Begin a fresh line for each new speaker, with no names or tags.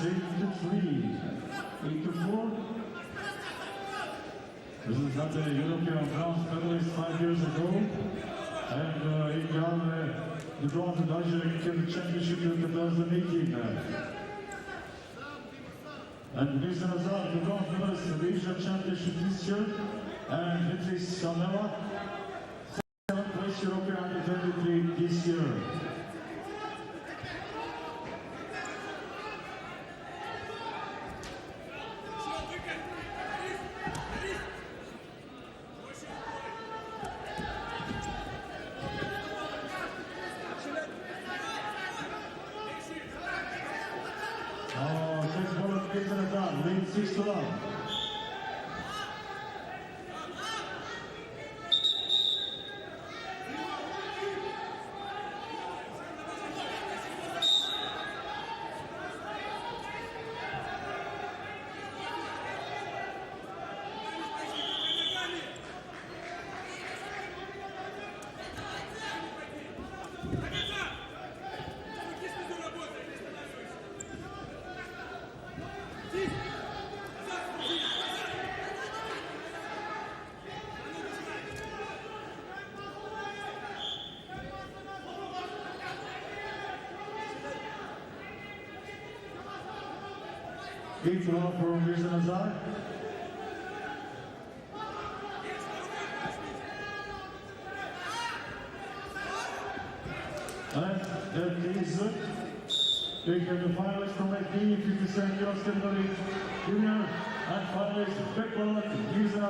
8-3, 8-4. This is at the European bronze medalist 5 years ago. And he won the bronze medal championship in 2018. And Luis Salazar, the bronze medalist in the Asian Championship this year. And Beatrice Shamela, 7th place European under 23 this year. Lead 6-1. Eighth round for Luis Salazar. And that is taking the finalist from FD, 57 years category junior, and finalist Beck Luis Salazar.